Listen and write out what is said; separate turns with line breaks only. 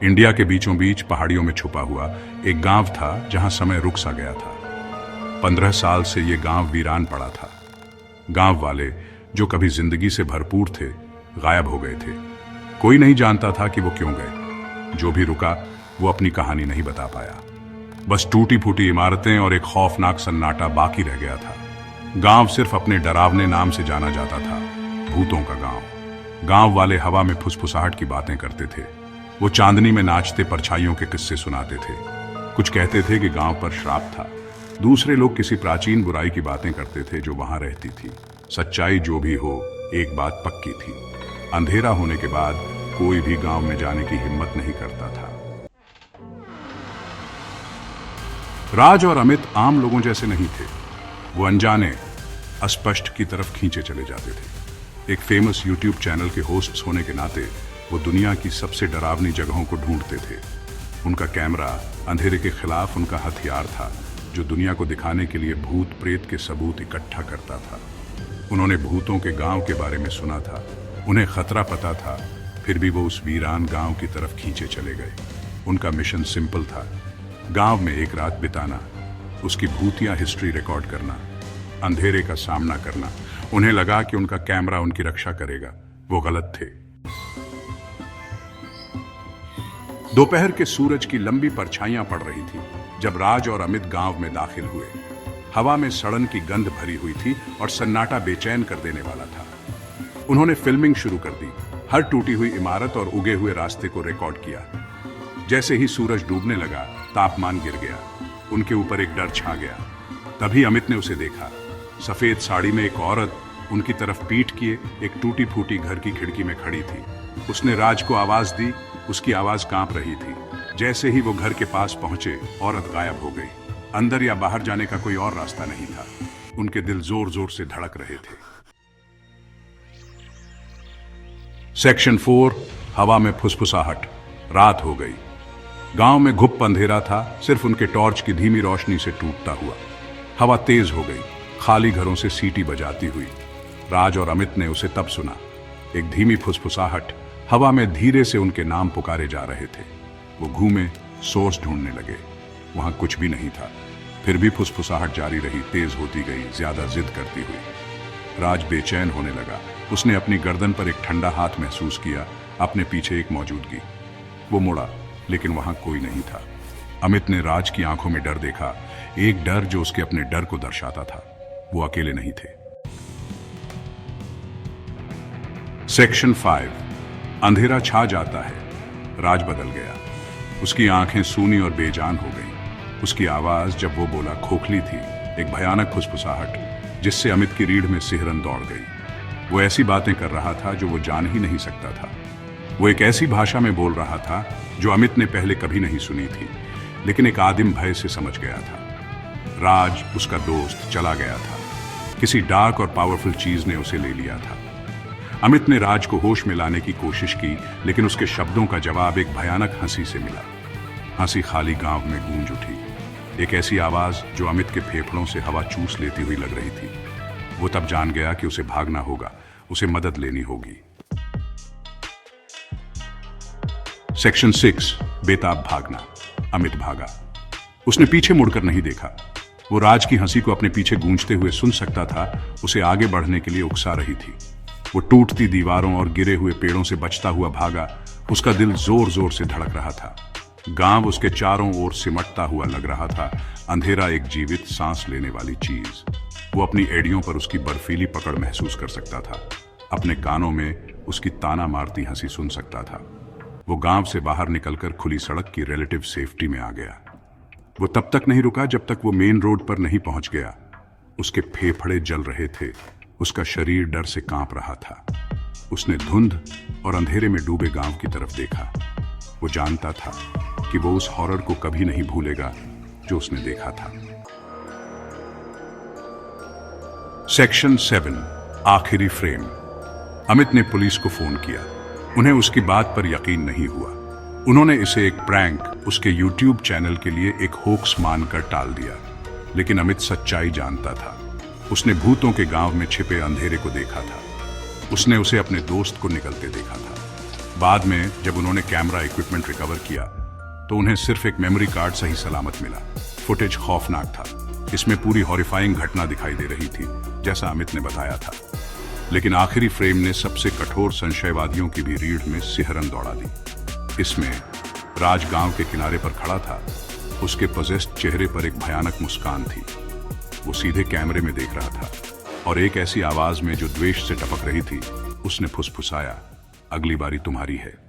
India के बीचों बीच पहाड़ियों में छुपा हुआ एक गांव था जहां समय रुक सा गया था। 15 साल से ये गांव वीरान पड़ा था। गांव वाले जो कभी जिंदगी से भरपूर थे, गायब हो गए थे। कोई नहीं जानता था कि वो क्यों गए। जो भी रुका वो अपनी कहानी नहीं बता पाया। बस टूटी फूटी इमारतें और एक खौफनाक सन्नाटा बाकी रह गया था। गांव सिर्फ अपने डरावने नाम से जाना जाता था, भूतों का गांव। गांव वाले हवा में फुसफुसाहट की बातें करते थे। वो चांदनी में नाचते परछाइयों के किस्से सुनाते थे। कुछ कहते थे कि गांव पर श्राप था। दूसरे लोग किसी प्राचीन बुराई की बातें करते थे जो वहां रहती थी। सच्चाई जो भी हो, एक बात पक्की थी, अंधेरा होने के बाद कोई भी गांव में जाने की हिम्मत नहीं करता था। राज और अमित आम लोगों जैसे नहीं थे। वो अनजाने, अस्पष्ट की तरफ खींचे चले जाते थे। एक फेमस यूट्यूब चैनल के होस्ट्स होने के नाते वो दुनिया की सबसे डरावनी जगहों को ढूंढते थे। उनका कैमरा अंधेरे के खिलाफ उनका हथियार था, जो दुनिया को दिखाने के लिए भूत प्रेत के सबूत इकट्ठा करता था। उन्होंने भूतों के गांव के बारे में सुना था। उन्हें खतरा पता था, फिर भी वो उस वीरान गांव की तरफ खींचे चले गए। उनका मिशन सिंपल था, गांव में एक रात बिताना, उसकी भूतिया हिस्ट्री रिकॉर्ड करना, अंधेरे का सामना करना। उन्हें लगा कि उनका कैमरा उनकी रक्षा करेगा। वो गलत थे। दोपहर के सूरज की लंबी परछाइयां पड़ रही थी जब राज और अमित गांव में दाखिल हुए। हवा में सड़न की गंध भरी हुई थी और सन्नाटा बेचैन कर देने वाला था। उन्होंने फिल्मिंग शुरू कर दी। हर टूटी हुई इमारत और उगे हुए रास्ते को रिकॉर्ड किया। जैसे ही सूरज डूबने लगा, तापमान गिर गया। उनके ऊपर एक डर छा गया। तभी अमित ने उसे देखा। सफेद साड़ी में एक औरत उनकी तरफ पीठ किए एक टूटी फूटी घर की खिड़की में खड़ी थी। उसने राज को आवाज दी। उसकी आवाज कांप रही थी। जैसे ही वो घर के पास पहुंचे, औरत गायब हो गई। अंदर या बाहर जाने का कोई और रास्ता नहीं था। उनके दिल जोर जोर से धड़क रहे थे। सेक्शन 4, हवा में फुसफुसाहट। रात हो गई। गांव में घुप अंधेरा था, सिर्फ उनके टॉर्च की धीमी रोशनी से टूटता हुआ। हवा तेज हो गई, खाली घरों से सीटी बजाती हुई। राज और अमित ने उसे तब सुना। एक धीमी फुसफुसाहट, हवा में धीरे से उनके नाम पुकारे जा रहे थे। वो घूमे, सोर्स ढूंढने लगे। वहां कुछ भी नहीं था। फिर भी फुसफुसाहट जारी रही, तेज होती गई, ज्यादा जिद करती हुई। राज बेचैन होने लगा। उसने अपनी गर्दन पर एक ठंडा हाथ महसूस किया, अपने पीछे एक मौजूदगी। वो मुड़ा, लेकिन वहां कोई नहीं था। अमित ने राज की आंखों में डर देखा, एक डर जो उसके अपने डर को दर्शाता था। वो अकेले नहीं थे। सेक्शन 5, अंधेरा छा जाता है। राज बदल गया। उसकी आंखें सूनी और बेजान हो गईं। उसकी आवाज जब वो बोला खोखली थी, एक भयानक फुसफुसाहट जिससे अमित की रीढ़ में सिहरन दौड़ गई। वो ऐसी बातें कर रहा था जो वो जान ही नहीं सकता था। वो एक ऐसी भाषा में बोल रहा था जो अमित ने पहले कभी नहीं सुनी थी, लेकिन एक आदिम भय से समझ गया था। राज, उसका दोस्त, चला गया था। किसी डार्क और पावरफुल चीज ने उसे ले लिया था। अमित ने राज को होश में लाने की कोशिश की, लेकिन उसके शब्दों का जवाब एक भयानक हंसी से मिला। हंसी खाली गांव में गूंज उठी। एक ऐसी आवाज जो अमित के फेफड़ों से हवा चूस लेती हुई लग रही थी। वो तब जान गया कि उसे भागना होगा, उसे मदद लेनी होगी। सेक्शन 6, बेताब भागना। अमित भागा। उसने पीछे मुड़कर नहीं देखा। वो राज की हंसी को अपने पीछे गूंजते हुए सुन सकता था। उसे आगे बढ़ने के लिए उकसा रही थी। वो टूटती दीवारों और गिरे हुए पेड़ों से बचता हुआ भागा। उसका दिल जोर जोर से धड़क रहा था। गांव उसके चारों ओर सिमटता हुआ लग रहा था, अंधेरा एक जीवित सांस लेने वाली चीज। वो अपनी एड़ियों पर उसकी बर्फीली पकड़ महसूस कर सकता था। अपने कानों में उसकी ताना मारती हंसी सुन सकता था। वो गांव से बाहर निकलकर खुली सड़क की रिलेटिव सेफ्टी में आ गया। वो तब तक नहीं रुका जब तक वो मेन रोड पर नहीं पहुंच गया। उसके फेफड़े जल रहे थे। उसका शरीर डर से कांप रहा था। उसने धुंध और अंधेरे में डूबे गांव की तरफ देखा। वो जानता था कि वो उस हॉरर को कभी नहीं भूलेगा जो उसने देखा था। सेक्शन 7, आखिरी फ्रेम। अमित ने पुलिस को फोन किया। उन्हें उसकी बात पर यकीन नहीं हुआ। उन्होंने इसे एक प्रैंक, उसके यूट्यूब चैनल के लिए एक होक्स मानकर टाल दिया। लेकिन अमित सच्चाई जानता था। उसने भूतों के गांव में छिपे अंधेरे को देखा था। उसने उसे अपने दोस्त को निकलते देखा था। बाद में जब उन्होंने कैमरा इक्विपमेंट रिकवर किया तो उन्हें सिर्फ एक मेमोरी कार्ड सही सलामत मिला। फुटेज खौफनाक था। इसमें पूरी हॉरिफाइंग घटना दिखाई दे रही थी, जैसा अमित ने बताया था। लेकिन आखिरी फ्रेम ने सबसे कठोर संशयवादियों की भी रीढ़ में सिहरन दौड़ा दी। इसमें राज गांव के किनारे पर खड़ा था। उसके पजेस्ट चेहरे पर एक भयानक मुस्कान थी। वो सीधे कैमरे में देख रहा था और एक ऐसी आवाज में जो द्वेष से टपक रही थी, उसने फुसफुसाया, अगली बारी तुम्हारी है।